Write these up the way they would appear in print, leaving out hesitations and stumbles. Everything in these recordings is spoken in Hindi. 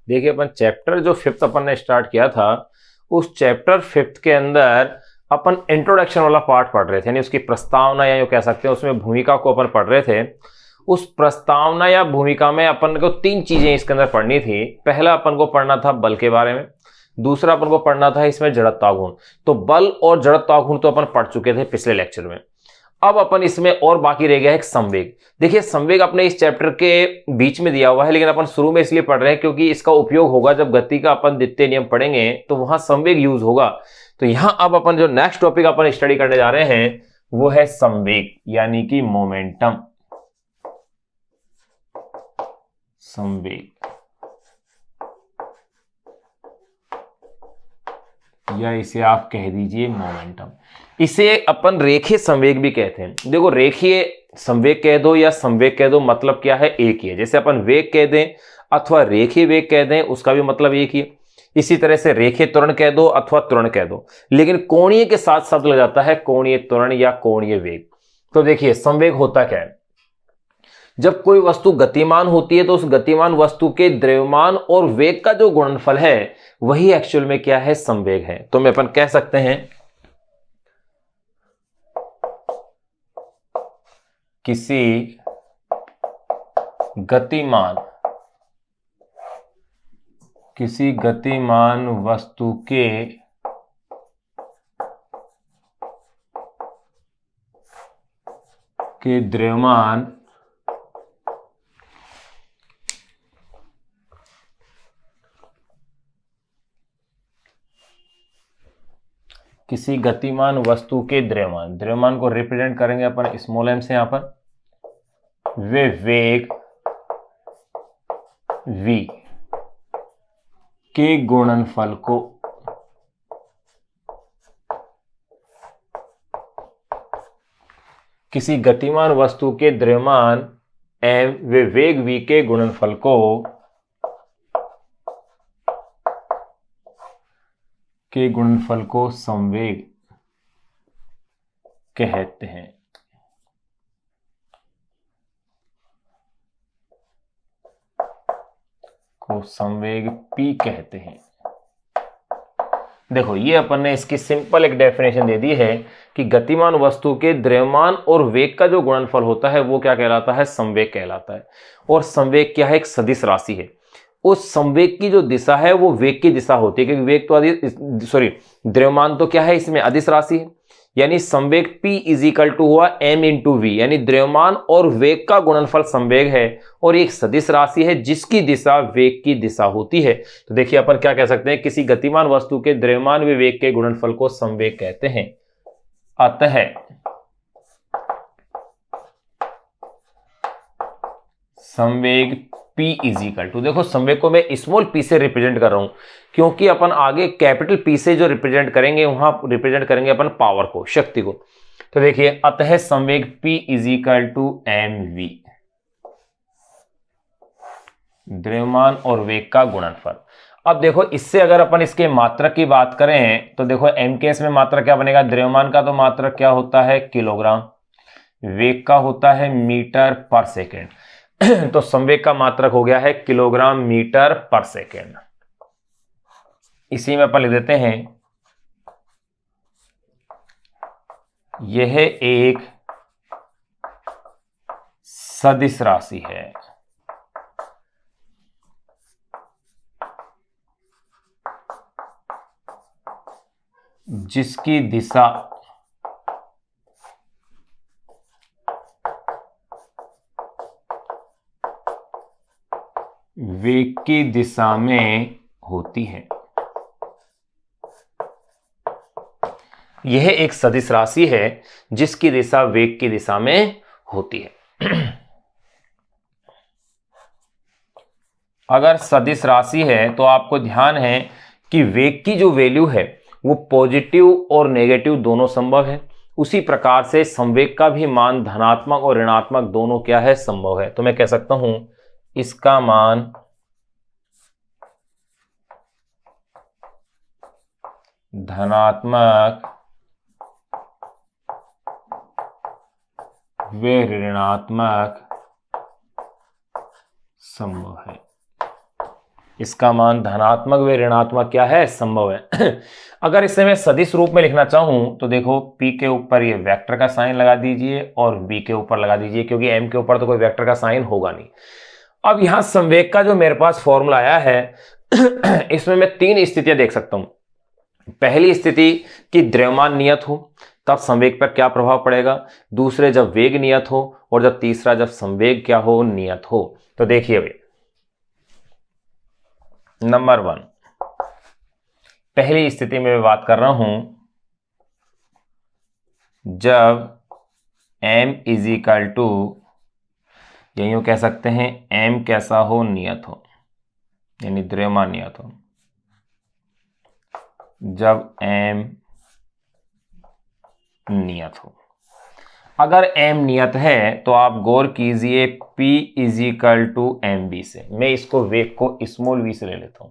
देखिए अपन चैप्टर जो 5th अपन ने स्टार्ट किया था, उस चैप्टर 5th के अंदर अपन इंट्रोडक्शन वाला पार्ट पढ़ रहे थे, यानी उसकी प्रस्तावना या जो कह सकते हैं उसमें भूमिका को अपन पढ़ रहे थे। उस प्रस्तावना या भूमिका में अपन को 3 चीजें इसके अंदर पढ़नी थी। पहला अपन को पढ़ना था बल के बारे में, दूसरा अपन को पढ़ना था इसमें जड़त्वाघूर्ण। तो बल और जड़त्वाघूर्ण तो अपन पढ़ चुके थे पिछले लेक्चर में। अब अपन इसमें और बाकी रह गया है एक संवेग। देखिए संवेग अपने इस चैप्टर के बीच में दिया हुआ है, लेकिन अपन शुरू में इसलिए पढ़ रहे हैं क्योंकि इसका उपयोग होगा जब गति का अपन द्वितीय नियम पढ़ेंगे तो वहां संवेग यूज होगा। तो यहां अब अपन जो नेक्स्ट टॉपिक अपन स्टडी करने जा रहे हैं वो है संवेग, यानी कि मोमेंटम। संवेग या इसे आप कह दीजिए मोमेंटम। इसे अपन रेखीय संवेग भी कहते हैं। देखो रेखीय संवेग कह दो या संवेग कह दो, मतलब क्या है, एक ही है। जैसे अपन वेग कह दें अथवा रेखीय वेग कह दें, उसका भी मतलब एक ही है। इसी तरह से रेखीय त्वरण कह दो अथवा त्वरण कह दो, लेकिन कोणीय के साथ शब्द लग जाता है कोणीय त्वरण या कोणीय वेग। तो देखिए संवेग होता क्या है, जब कोई वस्तु गतिमान होती है तो उस गतिमान वस्तु के द्रव्यमान और वेग का जो गुणनफल है वही एक्चुअल में क्या है, संवेग है। तो मैं अपन कह सकते हैं किसी गतिमान वस्तु के द्रव्यमान किसी गतिमान वस्तु के द्रव्यमान को रिप्रेजेंट करेंगे अपन स्मॉल m से, यहां पर वे वेग v के गुणनफल को किसी गतिमान वस्तु के द्रव्यमान m वे वेग v के गुणनफल को संवेग कहते हैं। संवेग P कहते हैं। देखो ये अपन ने इसकी सिंपल एक डेफिनेशन दे दी है कि गतिमान वस्तु के द्रव्यमान और वेग का जो गुणनफल होता है वो क्या कहलाता है, संवेग कहलाता है। और संवेग क्या है, एक सदिश राशि है। उस संवेग की जो दिशा है वो वेग की दिशा होती है, क्योंकि वेग तो द्रव्यमान तो क्या है, इसमें अदिश राशि है। यानी संवेग P इज इक्वल टू हुआ m इंटू वी, यानी द्रव्यमान और वेग का गुणनफल संवेग है और एक सदिश राशि है जिसकी दिशा वेग की दिशा होती है। तो देखिए अपन क्या कह सकते हैं, किसी गतिमान वस्तु के द्रव्यमान व वेग के गुणनफल को संवेग कहते हैं। अतः संवेग P इज इक्वल टू, देखो संवेग को मैं स्मॉल p से रिप्रेजेंट कर रहा हूं क्योंकि अपन आगे कैपिटल P से जो रिप्रेजेंट करेंगे वहां रिप्रेजेंट करेंगे अपन पावर को, शक्ति को। तो देखिए अतः संवेग P is equal to mv, द्रव्यमान और वेग का गुणनफल। अब देखो इससे अगर अपन इसके मात्रक की बात करें तो देखो m के इसमें मात्रक क्या बनेगा, द्रव्यमान का तो मात्रक क्या होता है, किलोग्राम, वेग का होता है मीटर पर सेकेंड। तो संवेग का मात्रक हो गया है किलोग्राम मीटर पर सेकेंड। इसी में अपन लिख देते हैं यह एक सदिश राशि है जिसकी दिशा वेग की दिशा में होती है। यह एक सदिश राशि है जिसकी दिशा वेग की दिशा में होती है। अगर सदिश राशि है तो आपको ध्यान है कि वेग की जो वैल्यू है वो पॉजिटिव और नेगेटिव दोनों संभव है। उसी प्रकार से संवेग का भी मान धनात्मक और ऋणात्मक दोनों क्या है, संभव है। तो मैं कह सकता हूं इसका मान धनात्मक व ऋणात्मक संभव है। इसका मान धनात्मक व ऋणात्मक क्या है, संभव है। अगर इसे मैं सदिश रूप में लिखना चाहूं तो देखो P के ऊपर ये वेक्टर का साइन लगा दीजिए और V के ऊपर लगा दीजिए, क्योंकि M के ऊपर तो कोई वेक्टर का साइन होगा नहीं। अब यहां संवेग का जो मेरे पास फॉर्मूला आया है इसमें मैं तीन स्थितियां देख सकता हूं। पहली स्थिति कि द्रव्यमान नियत हो तब संवेग पर क्या प्रभाव पड़ेगा, दूसरे जब वेग नियत हो, और जब तीसरा जब संवेग क्या हो, नियत हो। तो देखिए भाई, नंबर 1, पहली स्थिति में मैं बात कर रहा हूं जब m इज इक्वल टू, या यूं कह सकते हैं m कैसा हो, नियत हो, यानी द्रव्यमान नियत हो। जब m नियत हो, अगर m नियत है तो आप गौर कीजिए P is equal to M B से। मैं इसको वेग को स्मॉल v से ले लेता हूं।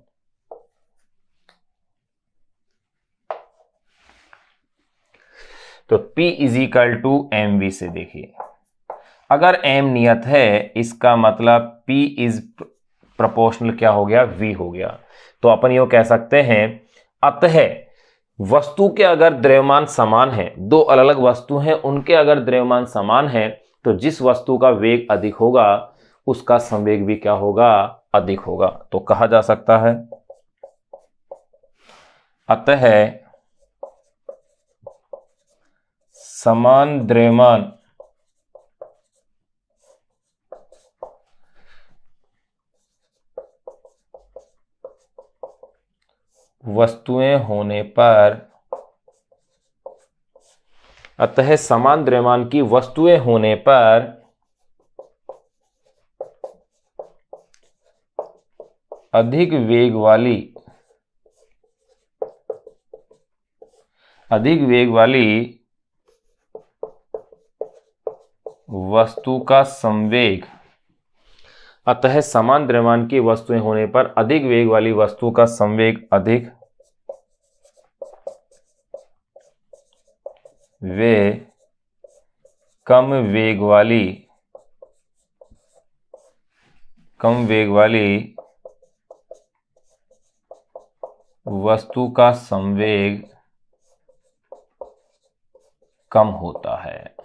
तो P is equal to M V से देखिए, अगर m नियत है इसका मतलब P इज प्रोपोर्शनल क्या हो गया, v हो गया। तो अपन यो कह सकते हैं अतः वस्तु के अगर द्रव्यमान समान है, दो अलग अलग वस्तु हैं, उनके अगर द्रव्यमान समान है तो जिस वस्तु का वेग अधिक होगा उसका संवेग भी क्या होगा, अधिक होगा। तो कहा जा सकता है अतः समान द्रव्यमान वस्तुएं होने पर, अतः समान द्रव्यमान की वस्तुएं होने पर अधिक वेग वाली वस्तु का संवेग, अतः समान द्रव्यमान की वस्तुएं होने पर अधिक वेग वाली वस्तु का संवेग अधिक वे कम वेग वाली वस्तु का संवेग कम होता है।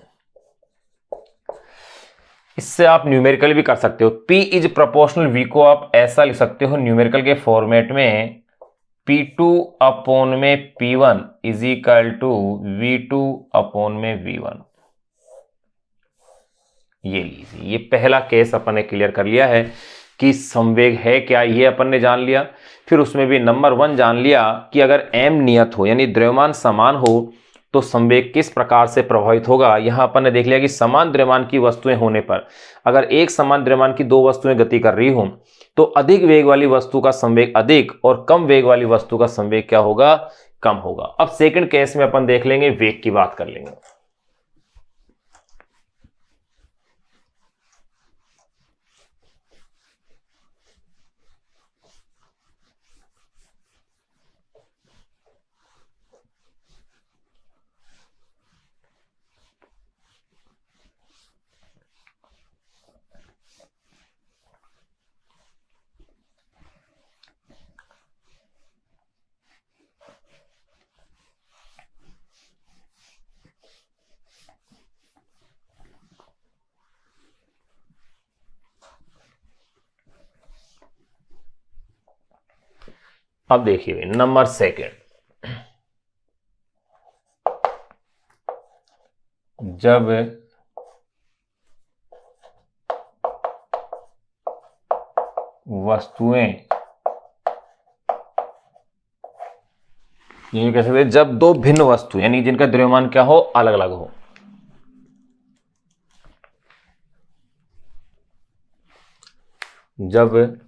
इससे आप न्यूमेरिकल भी कर सकते हो। P इज प्रोपोर्शनल V को आप ऐसा लिख सकते हो न्यूमेरिकल के फॉर्मेट में, P2 अपॉन में P1 is equal to V2 upon में V1। ये लीजिए, ये पहला केस अपन ने क्लियर कर लिया है कि संवेग है क्या, ये अपन ने जान लिया। फिर उसमें भी नंबर 1 जान लिया कि अगर m नियत हो यानी द्रव्यमान समान हो तो संवेग किस प्रकार से प्रभावित होगा। यहां अपन ने देख लिया कि समान द्रव्यमान की वस्तुएं होने पर, अगर एक समान द्रव्यमान की दो वस्तुएं गति कर रही हो तो अधिक वेग वाली वस्तु का संवेग अधिक और कम वेग वाली वस्तु का संवेग क्या होगा, कम होगा। अब सेकंड केस में अपन देख लेंगे, वेग की बात कर लेंगे। अब देखिए नंबर 2, जब वस्तुएं, ये कह सकते हैं जब दो भिन्न वस्तु यानी जिनका द्रव्यमान क्या हो, अलग अलग हो। जब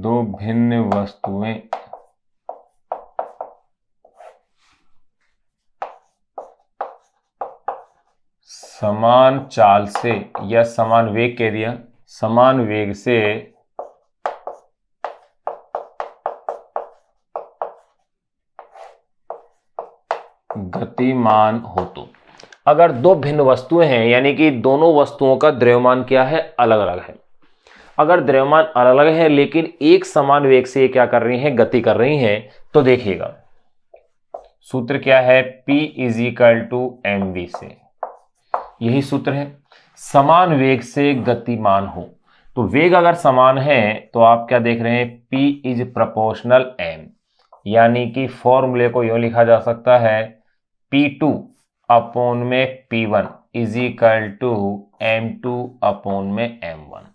दो भिन्न वस्तुएं समान चाल से या समान वेग कह दिया, समान वेग से गतिमान हो तो अगर दो भिन्न वस्तुएं हैं यानी कि दोनों वस्तुओं का द्रव्यमान क्या है, अलग अलग है। अगर द्रव्यमान अलग अलग है लेकिन एक समान वेग से क्या कर रही हैं, गति कर रही हैं, तो देखिएगा सूत्र क्या है, P = mv से, यही सूत्र है। समान वेग से गतिमान हो, तो वेग अगर समान है तो आप क्या देख रहे हैं, P = m, यानी कि फॉर्मूले को यूं लिखा जा सकता है P2 अपॉन में P1 = m2 अपॉन में m1।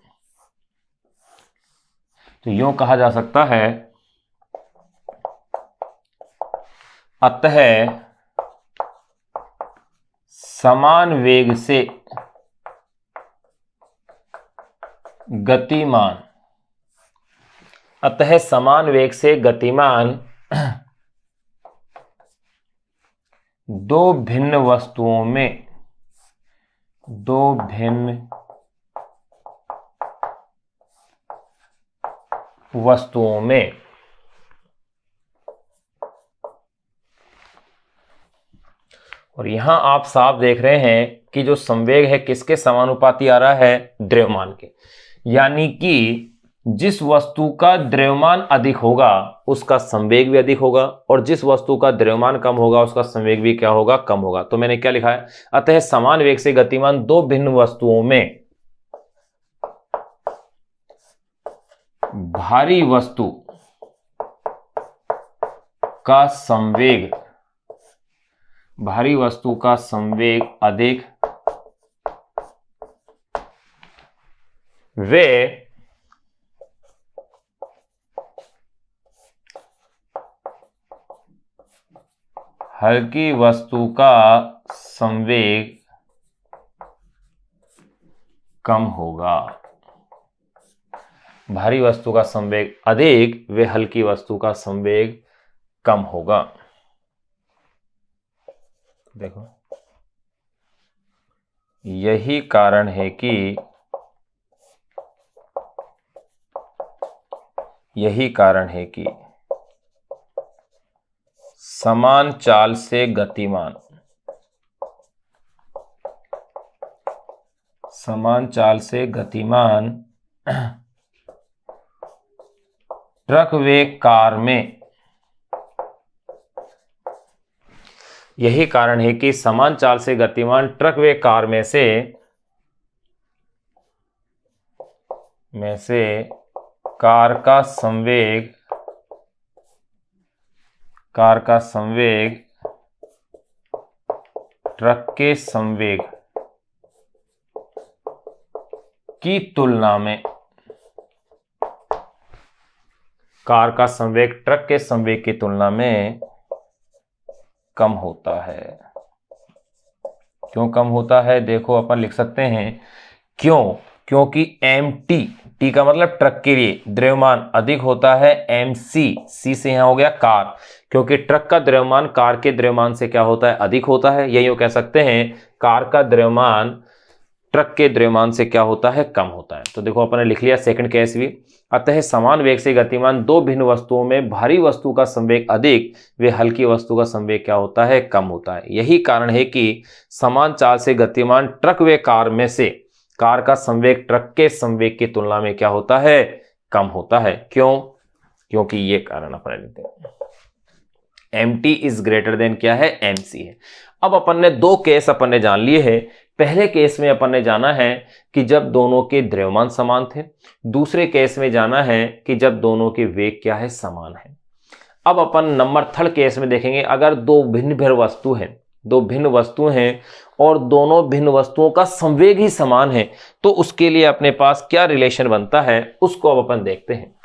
तो यूं कहा जा सकता है, अतः समान वेग से गतिमान, अतः समान वेग से गतिमान दो भिन्न वस्तुओं में, दो भिन्न वस्तुओं में और यहां आप साफ देख रहे हैं कि जो संवेग है किसके समानुपाती आ रहा है, द्रव्यमान के। यानी कि जिस वस्तु का द्रव्यमान अधिक होगा उसका संवेग भी अधिक होगा, और जिस वस्तु का द्रव्यमान कम होगा उसका संवेग भी क्या होगा, कम होगा। तो मैंने क्या लिखा है, अतः समान वेग से गतिमान दो भिन्न वस्तुओं में भारी वस्तु का संवेग, भारी वस्तु का संवेग अधिक, वे हल्की वस्तु का संवेग कम होगा। भारी वस्तु का संवेग अधिक, वे हल्की वस्तु का संवेग कम होगा। देखो, यही कारण है कि, यही कारण है कि समान चाल से गतिमान, समान चाल से गतिमान ट्रक व कार में, यही कारण है कि समान चाल से गतिमान ट्रक व कार में से कार का संवेग, कार का संवेग ट्रक के संवेग की तुलना में, कार का संवेग ट्रक के संवेग की तुलना में कम होता है। क्यों कम होता है, देखो अपन लिख सकते हैं क्यों, क्योंकि mt, t का मतलब ट्रक के लिए द्रव्यमान अधिक होता है, mc, c से यहां हो गया कार, क्योंकि ट्रक का द्रव्यमान कार के द्रव्यमान से क्या होता है, अधिक होता है। यही कह सकते हैं कार का द्रव्यमान ट्रक के द्रव्यमान से क्या होता है, कम होता है। तो देखो अपन ने लिख लिया सेकंड केस भी, अतः समान वेग से गतिमान दो भिन्न वस्तुओं में भारी वस्तु का संवेग अधिक, वे हल्की वस्तु का संवेग क्या होता है, कम होता है। यही कारण है कि समान चाल से गतिमान ट्रक व कार में से कार का संवेग ट्रक के संवेग की तुलना में क्या होता है, कम होता है। क्यों, क्योंकि ये कारण अपन लेते हैं, mt इज ग्रेटर देन क्या है, mc है। अब अपन ने दो केस अपन ने जान लिए हैं। पहले केस में अपन ने जाना है कि जब दोनों के द्रव्यमान समान थे, दूसरे केस में जाना है कि जब दोनों के वेग क्या है, समान है। अब अपन नंबर थर्ड केस में देखेंगे, अगर दो भिन्न भिन्न वस्तु हैं, दो भिन्न वस्तु हैं और दोनों भिन्न वस्तुओं का संवेग ही समान है, तो उसके लिए अपने पास क्या रिलेशन बनता है, उसको अब अपन देखते हैं।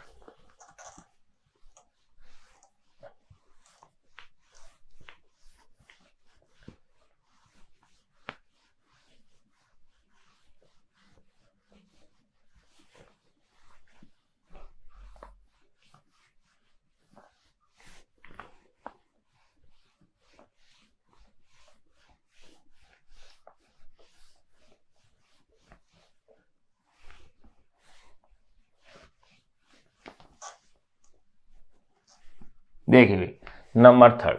देखिए नंबर थर्ड,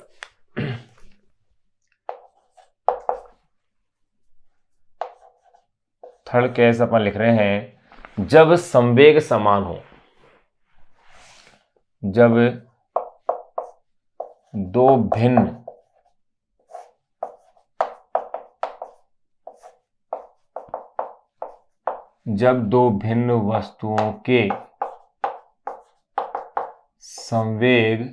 थर्ड केस अपन लिख रहे हैं, जब संवेग समान हो, जब दो भिन्न वस्तुओं के संवेग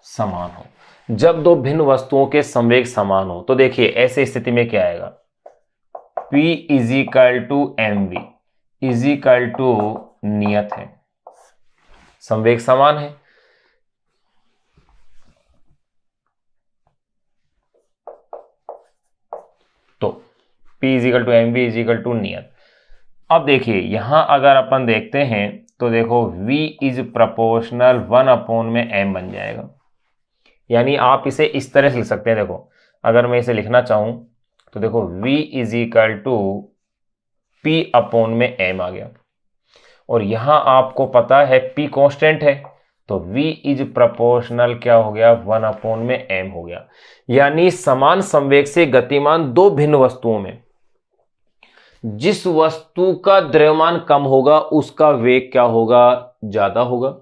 समान हो, जब दो भिन्न वस्तुओं के संवेग समान हो, तो देखिए ऐसे स्थिति में क्या आएगा, P is equal to M V is equal to नियत है, संवेग समान है। तो P is equal to M V is equal to नियत। अब देखिए यहां अगर अपन देखते हैं तो देखो V इज प्रोपोर्शनल 1 में m बन जाएगा। यानी आप इसे इस तरह से लिख सकते हैं, देखो अगर मैं इसे लिखना चाहूं तो देखो V is equal to P upon में m आ गया, और यहां आपको पता है P कांस्टेंट है, तो V इज प्रोपोर्शनल क्या हो गया, 1 में m हो गया। यानी समान संवेग से गतिमान दो भिन्न वस्तुओं में जिस वस्तु का द्रव्यमान कम होगा उसका वेग क्या होगा, ज्यादा होगा,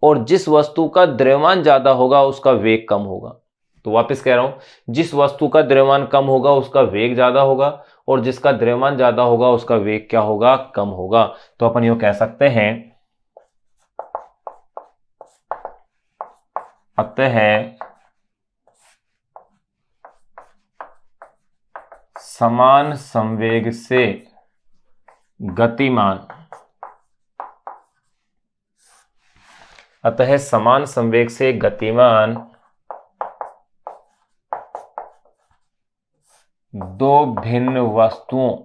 और जिस वस्तु का द्रव्यमान ज्यादा होगा उसका वेग कम होगा। तो वापस कह रहा हूं, जिस वस्तु का द्रव्यमान कम होगा उसका वेग ज्यादा होगा, और जिसका द्रव्यमान ज्यादा होगा उसका वेग क्या होगा, कम होगा। तो अपन यूं कह सकते हैं, अतः समान संवेग से गतिमान, अतः समान संवेग से गतिमान दो भिन्न वस्तुओं,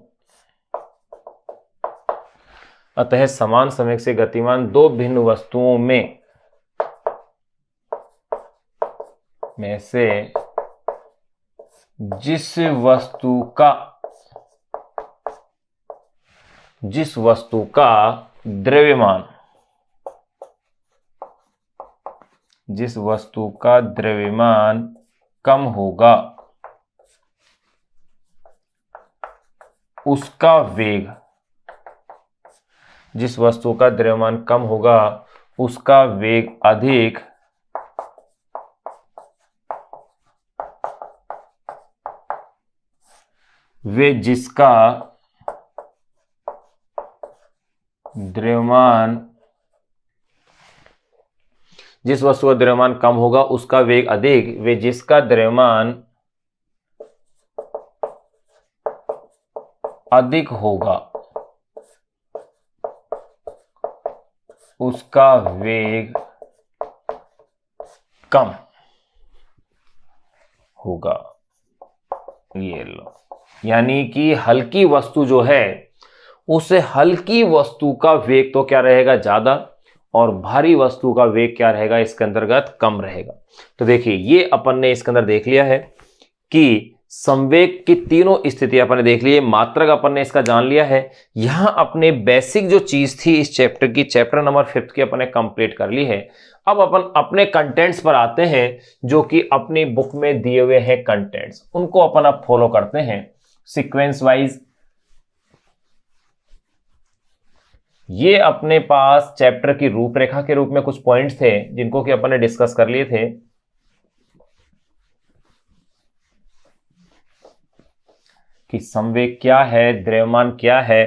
अतः समान संवेग से गतिमान दो भिन्न वस्तुओं में से जिस वस्तु का द्रव्यमान, जिस वस्तु का द्रव्यमान कम होगा उसका वेग, जिस वस्तु का द्रव्यमान कम होगा उसका वेग अधिक वे जिसका द्रव्यमान, जिस वस्तु का द्रव्यमान कम होगा उसका वेग अधिक वे जिसका द्रव्यमान अधिक होगा उसका वेग कम होगा। ये लो, यानी कि हल्की वस्तु जो है उसे हल्की वस्तु का वेग तो क्या रहेगा, ज्यादा, और भारी वस्तु का वेग क्या रहेगा, इसके अंतर्गत कम रहेगा। तो देखिए ये अपन ने इसके अंदर देख लिया है कि संवेग की तीनों स्थितियां अपन ने देख ली है, मात्रक अपन ने इसका जान लिया है। यहां अपने बेसिक जो चीज थी इस चैप्टर की, चैप्टर नंबर 5 की अपन ने कंप्लीट कर ली है। अब अपन अपने कंटेंट्स पर आते हैं जो कि अपनी बुक में दिए हुए हैं कंटेंट्स, उनको अपन अब फॉलो करते हैं सीक्वेंस वाइज। ये अपने पास चैप्टर की रूपरेखा के रूप में कुछ पॉइंट्स थे जिनको कि अपन ने डिस्कस कर लिए थे। कि संवेग क्या है, द्रव्यमान क्या है,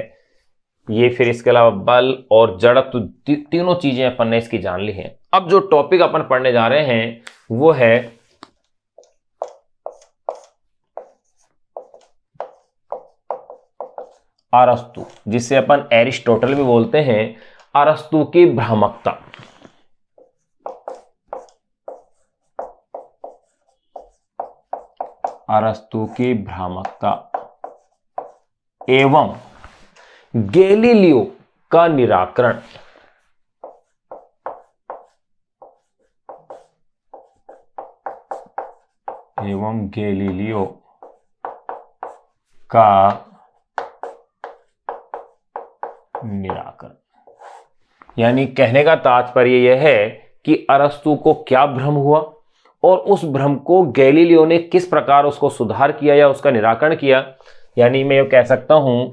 ये फिर इसके अलावा बल और जड़त्व, तीनों चीजें अपन ने इसकी जान ली हैं। अब जो टॉपिक अपन पढ़ने जा रहे हैं वो है अरस्तु, जिसे अपन एरिस्टोटल भी बोलते हैं, अरस्तु की भ्रामकता। अरस्तु की भ्रामकता एवं गैलीलियो का निराकरण। एवं गैलीलियो का निराकरण, यानी कहने का तात्पर्य यह है कि अरस्तु को क्या भ्रम हुआ और उस भ्रम को गैलीलियो ने किस प्रकार उसको सुधार किया या उसका निराकरण किया, यानी मैं ये कह सकता हूं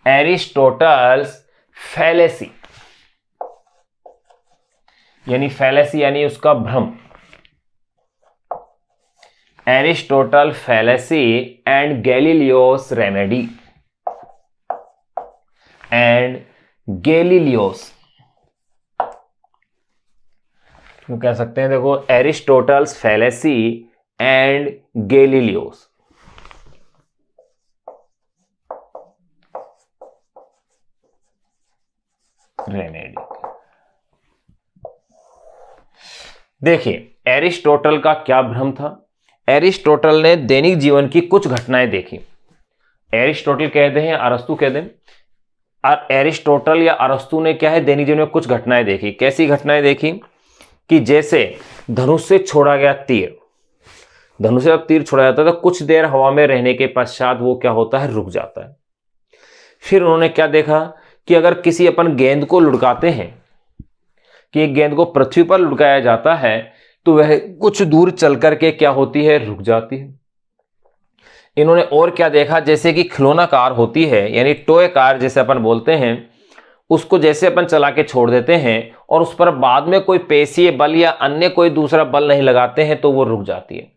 एरिस्टोटल्स फैलेसी, यानी उसका भ्रम, Aristotle fallacy and Galileo's remedy, क्यों कह सकते हैं, देखो Aristotle's fallacy and Galileo's remedy. देखिए एरिस्टोटल का क्या भ्रम था। एरिस्टोटल ने दैनिक जीवन की कुछ घटनाएं देखी। एरिस्टोटल कहते हैं, अरस्तु कहते हैं, और एरिस्टोटल या अरस्तु ने क्या है, दैनिक जीवन में कुछ घटनाएं देखी। कैसी घटनाएं देखी कि जैसे धनुष से छोड़ा गया तीर, धनुष से जब तीर छोड़ा जाता है तो कुछ देर हवा में रहने के पश्चात वो क्या होता है, रुक जाता है। फिर उन्होंने क्या देखा कि अगर किसी अपन गेंद को लुढ़काते हैं, कि एक गेंद को पृथ्वी पर लुढ़काया जाता है तो वह कुछ दूर चल करके क्या होती है, रुक जाती है। इन्होंने और क्या देखा, जैसे कि खिलौना कार होती है, यानी टॉय कार जैसे अपन बोलते हैं, उसको जैसे अपन चला के छोड़ देते हैं और उस पर बाद में कोई पेशीय बल या अन्य कोई दूसरा बल नहीं लगाते हैं तो वो रुक जाती है।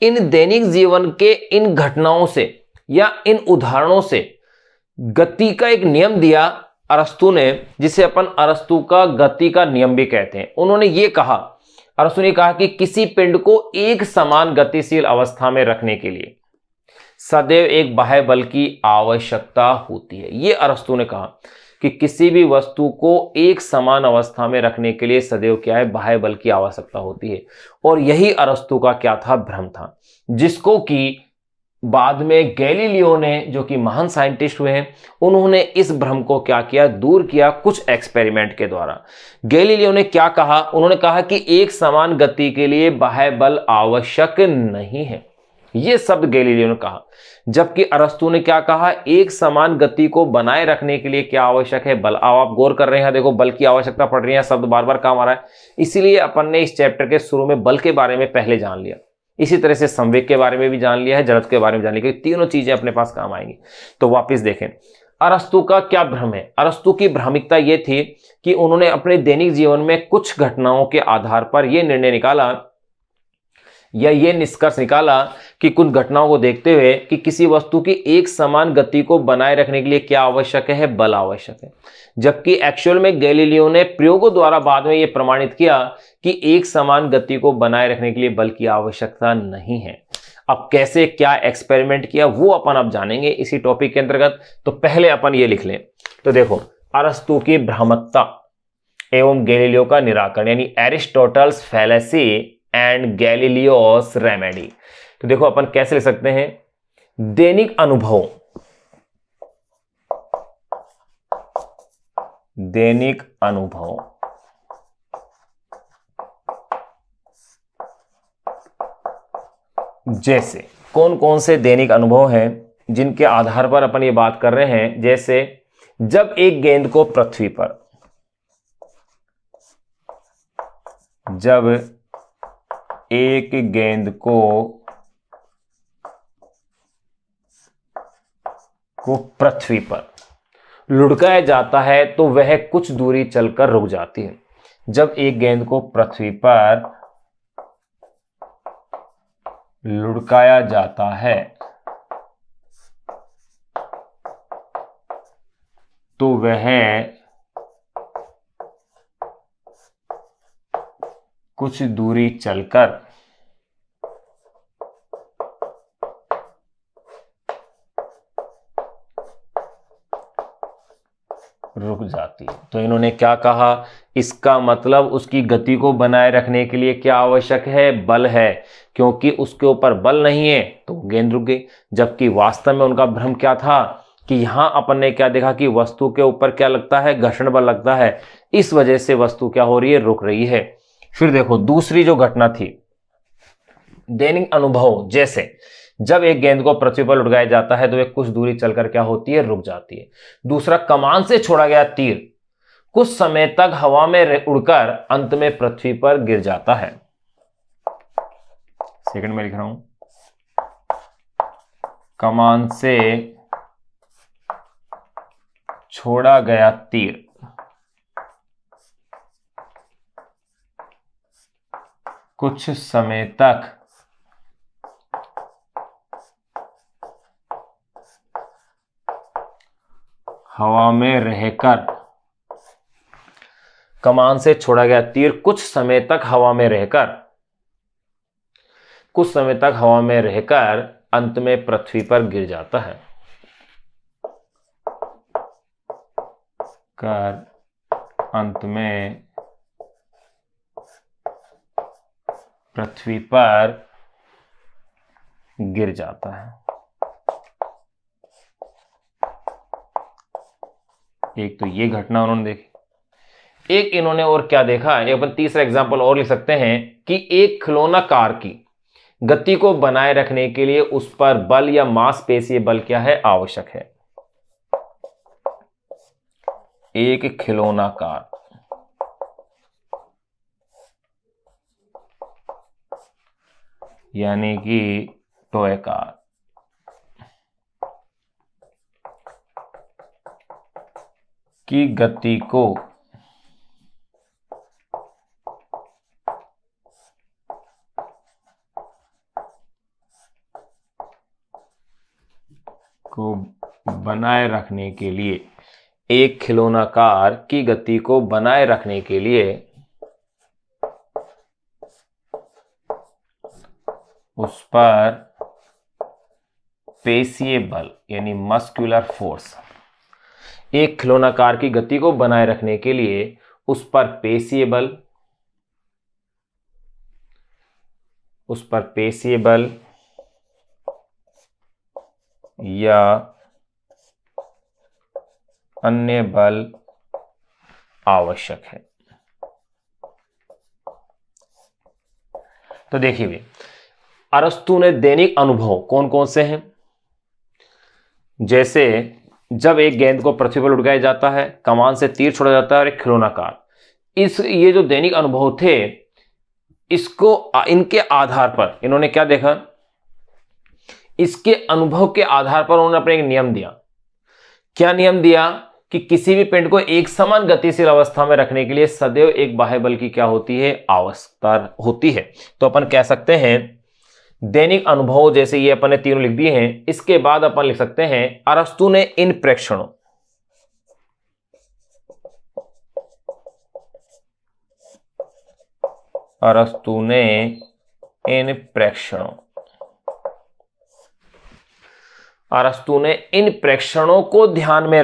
इन दैनिक जीवन के इन घटनाओं से या इन उदाहरणों से गति का एक नियम दिया अरस्तु ने, जिसे अपन अरस्तु का गति का नियम भी कहते हैं। उन्होंने ये कहा, अरस्तु ने कहा कि किसी पिंड को एक समान गतिशील अवस्था में रखने के लिए सदैव एक बाह्य बल की आवश्यकता होती है। ये अरस्तु ने कहा कि किसी भी वस्तु को एक समान अवस्था में रखने के लिए सदैव क्या है, बाह्य बल की आवश्यकता होती है। और यही अरस्तु का क्या था, भ्रम था, जिसको कि बाद में गैलीलियो ने, जो कि महान साइंटिस्ट हुए हैं, उन्होंने इस भ्रम को क्या किया, दूर किया कुछ एक्सपेरिमेंट के द्वारा। गैलीलियो ने क्या कहा, उन्होंने कहा कि एक समान गति के लिए बाह्य बल आवश्यक नहीं है, ये शब्द गैलीलियो ने कहा। जबकि अरस्तु ने क्या कहा, एक समान गति को बनाए रखने के लिए क्या आवश्यक है, बल। आप गौर कर रहे हैं, देखो बल की आवश्यकता पड़ रही है, शब्द बार बार काम आ रहा है। इसीलिए अपन ने इस चैप्टर के शुरू में बल के बारे में पहले जान लिया, इसी तरह से संवेग के बारे में भी जान लिया है, जड़त्व के बारे में जान लिया, क्योंकि तीनों चीजें अपने पास काम आएंगी। तो वापस देखें अरस्तु का क्या भ्रम है। अरस्तु की भ्रामिकता यह थी कि उन्होंने अपने दैनिक जीवन में कुछ घटनाओं के आधार पर यह निर्णय निकाला या ये निष्कर्ष निकाला कि कुछ घटनाओं को देखते हुए कि किसी वस्तु की एक समान गति को बनाए रखने के लिए क्या आवश्यक है, बल आवश्यक है। जबकि एक्चुअल में गैलीलियो ने प्रयोगों द्वारा बाद में यह प्रमाणित किया कि एक समान गति को बनाए रखने के लिए बल की आवश्यकता नहीं है। अब कैसे, क्या एक्सपेरिमेंट किया, वो अपन अब जानेंगे इसी टॉपिक के अंतर्गत। तो पहले अपन ये लिख लें, तो देखो अरस्तु की भ्रामकता एवं गैलीलियो का निराकरण, यानी Aristotle's fallacy and Galileo's remedy. तो देखो अपन कैसे लिख सकते हैं, दैनिक अनुभव, दैनिक अनुभव जैसे कौन कौन से दैनिक अनुभव हैं जिनके आधार पर अपन ये बात कर रहे हैं। जैसे जब एक गेंद को पृथ्वी पर, जब एक गेंद को पृथ्वी पर लुढ़काया जाता है तो वह कुछ दूरी चलकर रुक जाती है। जब एक गेंद को पृथ्वी पर लुढ़काया जाता है तो वह कुछ दूरी चलकर रुक जाती है। तो इन्होंने क्या कहा, इसका मतलब उसकी गति को बनाए रखने के लिए क्या आवश्यक है, बल है, क्योंकि उसके ऊपर बल नहीं है तो गेंद रुक गई। जबकि वास्तव में उनका भ्रम क्या था कि यहां अपन ने क्या देखा कि वस्तु के ऊपर क्या लगता है, घर्षण बल लगता है, इस वजह से वस्तु क्या हो रही है, रुक रही है। फिर देखो दूसरी जो घटना थी दैनिक अनुभव, जैसे जब एक गेंद को पृथ्वी पर लुढ़काया जाता है तो वह कुछ दूरी चलकर क्या होती है, रुक जाती है। दूसरा, कमान से छोड़ा गया तीर कुछ समय तक हवा में उड़कर अंत में पृथ्वी पर गिर जाता है। सेकंड में लिख रहा हूं, कमान से छोड़ा गया तीर कुछ समय तक हवा में रहकर, कमान से छोड़ा गया तीर कुछ समय तक हवा में रहकर अंत में पृथ्वी पर गिर जाता है। अंत में पृथ्वी पर गिर जाता है। एक तो ये घटना उन्होंने देखी। एक इन्होंने और क्या देखा, एक अपन तीसरा एग्जांपल और लिख सकते हैं कि एक खिलौना कार की गति को बनाए रखने के लिए उस पर बल या मांसपेशीय बल क्या है, आवश्यक है। एक खिलौना कार यानी कि टॉय कार की गति को बनाए रखने के लिए, एक खिलौना कार की गति को बनाए रखने के लिए उस पर पेशीय बल यानी मस्कुलर फोर्स, एक खिलौना कार की गति को बनाए रखने के लिए उस पर पेशीय बल या अन्य बल आवश्यक है। तो देखिए भी, अरस्तु ने दैनिक अनुभव कौन कौन से हैं, जैसे जब एक गेंद को पृथ्वी पर लुढ़काया जाता है, कमान से तीर छोड़ा जाता है और एक खिलौना कार, ये जो दैनिक अनुभव थे, इनके आधार पर इन्होंने क्या देखा, इसके अनुभव के आधार पर उन्होंने अपने एक नियम दिया। क्या नियम दिया कि किसी भी पिंड को एक समान गतिशील अवस्था में रखने के लिए सदैव एक बाह्य बल की क्या होती है, आवश्यकता होती है। तो अपन कह सकते हैं दैनिक अनुभव, जैसे ये अपन ने तीनों लिख दिए हैं, इसके बाद अपन लिख सकते हैं अरस्तु ने इन प्रेक्षणों इन प्रेक्षणों को ध्यान में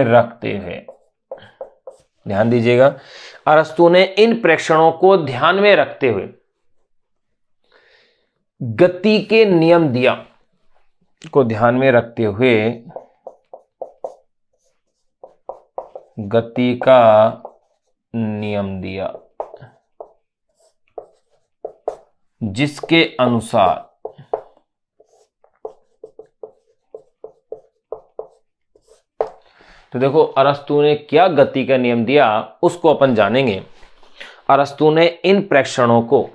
रखते हुए, ध्यान दीजिएगा, अरस्तु ने इन प्रेक्षणों को ध्यान में रखते हुए गति के नियम दिया, गति का नियम दिया, जिसके अनुसार तो देखो अरस्तु ने क्या गति का नियम दिया उसको अपन जानेंगे। अरस्तु ने इन प्रेक्षणों को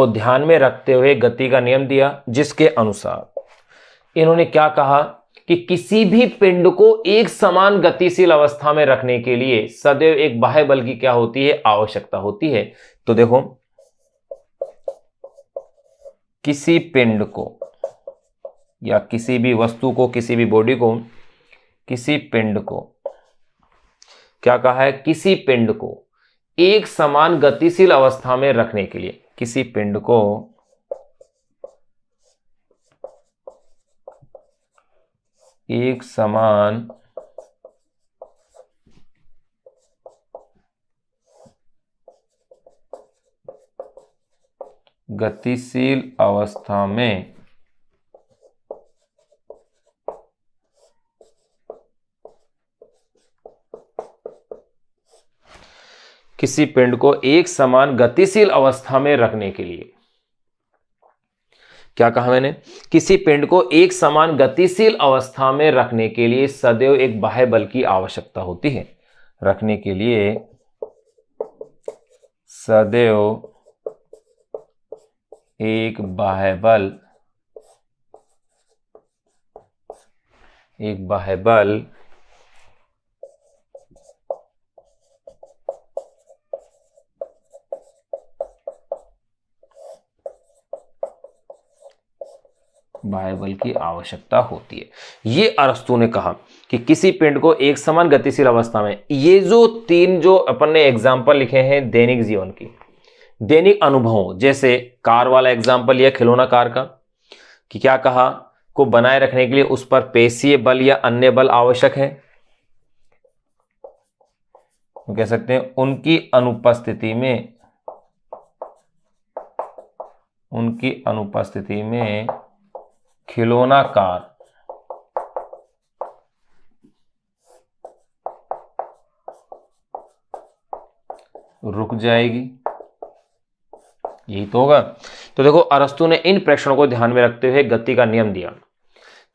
ध्यान में रखते हुए गति का नियम दिया, जिसके अनुसार इन्होंने क्या कहा कि किसी भी पिंड को एक समान गतिशील अवस्था में रखने के लिए सदैव एक बाह्य बल की क्या होती है, आवश्यकता होती है। तो देखो, किसी पिंड को या किसी भी वस्तु को, किसी भी बॉडी को, किसी पिंड को क्या कहा है, किसी पिंड को एक समान गतिशील अवस्था में रखने के लिए, किसी पिंड को एक समान गतिशील अवस्था में किसी पिंड को एक समान गतिशील अवस्था में रखने के लिए, क्या कहा मैंने, किसी पिंड को एक समान गतिशील अवस्था में रखने के लिए सदैव एक बाह्य बल की आवश्यकता होती है। रखने के लिए सदैव एक बाह्य बल बाह्य बल की आवश्यकता होती है। ये अरस्तु ने कहा कि किसी पिंड को एक समान गतिशील अवस्था में, ये जो तीन जो अपन ने एग्जाम्पल लिखे हैं दैनिक जीवन की, दैनिक अनुभवों, जैसे कार वाला एग्जाम्पल लिया खिलौना कार का, कि क्या कहा, को बनाए रखने के लिए उस पर पेशीय बल या अन्य बल आवश्यक है। तो कह सकते हैं उनकी अनुपस्थिति में खिलौना कार रुक जाएगी, यही तो होगा। तो देखो अरस्तु ने इन प्रेक्षणों को ध्यान में रखते हुए गति का नियम दिया।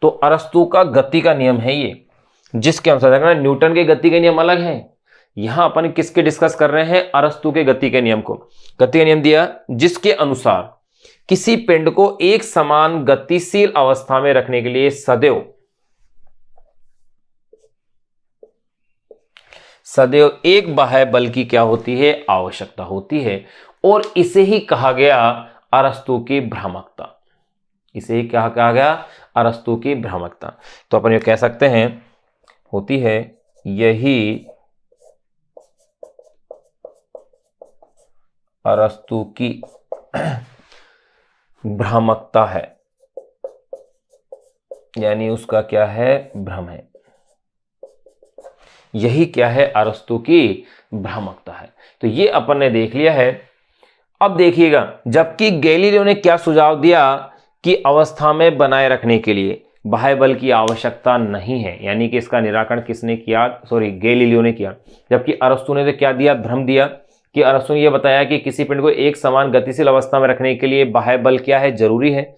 तो अरस्तु का गति का नियम है ये, जिसके अनुसार देखना न्यूटन के गति के नियम अलग है, यहां अपन किसके डिस्कस कर रहे हैं, अरस्तु के गति के नियम को। गति का नियम दिया जिसके अनुसार किसी पिंड को एक समान गतिशील अवस्था में रखने के लिए सदैव एक बाह्य बल की क्या होती है, आवश्यकता होती है। और इसे ही कहा गया अरस्तु की भ्रामकता, इसे ही क्या कहा गया, अरस्तु की भ्रामकता। तो अपन ये कह सकते हैं होती है यही अरस्तु की भ्रामकता है, यानी उसका क्या है, भ्रम है। यही क्या है, अरस्तु की भ्रामकता है। तो ये अपन ने देख लिया है। अब देखिएगा, जबकि गैलीलियो ने क्या सुझाव दिया कि अवस्था में बनाए रखने के लिए बाह्य बल की आवश्यकता नहीं है, यानी कि इसका निराकरण किसने किया, गैलीलियो ने किया। जबकि अरस्तु ने तो क्या दिया, भ्रम दिया, कि अरस्तु ने यह बताया कि किसी पिंड को एक समान गतिशील अवस्था में रखने के लिए बाह्य बल क्या है, जरूरी है।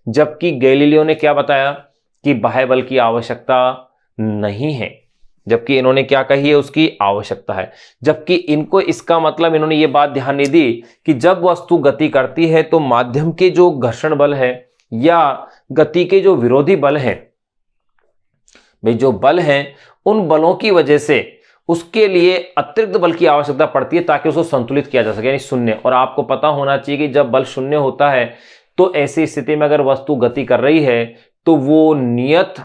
जबकि गैलीलियो ने क्या बताया कि बाह्य बल की आवश्यकता नहीं है, जबकि इन्होंने क्या कही है, उसकी आवश्यकता है। जबकि इनको इसका मतलब इन्होंने ये बात ध्यान नहीं दी कि जब वस्तु गति करती है तो माध्यम के जो घर्षण बल है या गति के जो विरोधी बल हैं, भाई जो बल हैं, उन बलों की वजह से उसके लिए अतिरिक्त बल की आवश्यकता पड़ती है ताकि उसको संतुलित किया जा सके, यानी शून्य। और आपको पता होना चाहिए कि जब बल शून्य होता है तो ऐसी स्थिति में अगर वस्तु गति कर रही है तो वो नियत,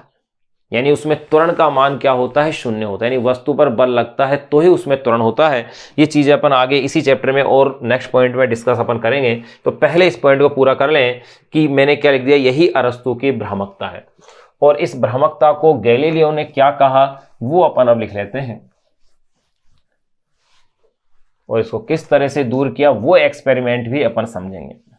यानी उसमें त्वरण का मान क्या होता है, शून्य होता है, यानी वस्तु पर बल लगता है तो ही उसमें त्वरण होता है। ये चीजें अपन आगे इसी चैप्टर में और नेक्स्ट पॉइंट में डिस्कस अपन करेंगे। तो पहले इस पॉइंट को पूरा कर लें कि मैंने क्या लिख दिया, यही अरस्तु की भ्रामकता है। और इस भ्रामकता को गैलीलियो ने क्या कहा वो अपन अब लिख लेते हैं, और इसको किस तरह से दूर किया वो एक्सपेरिमेंट भी अपन समझेंगे।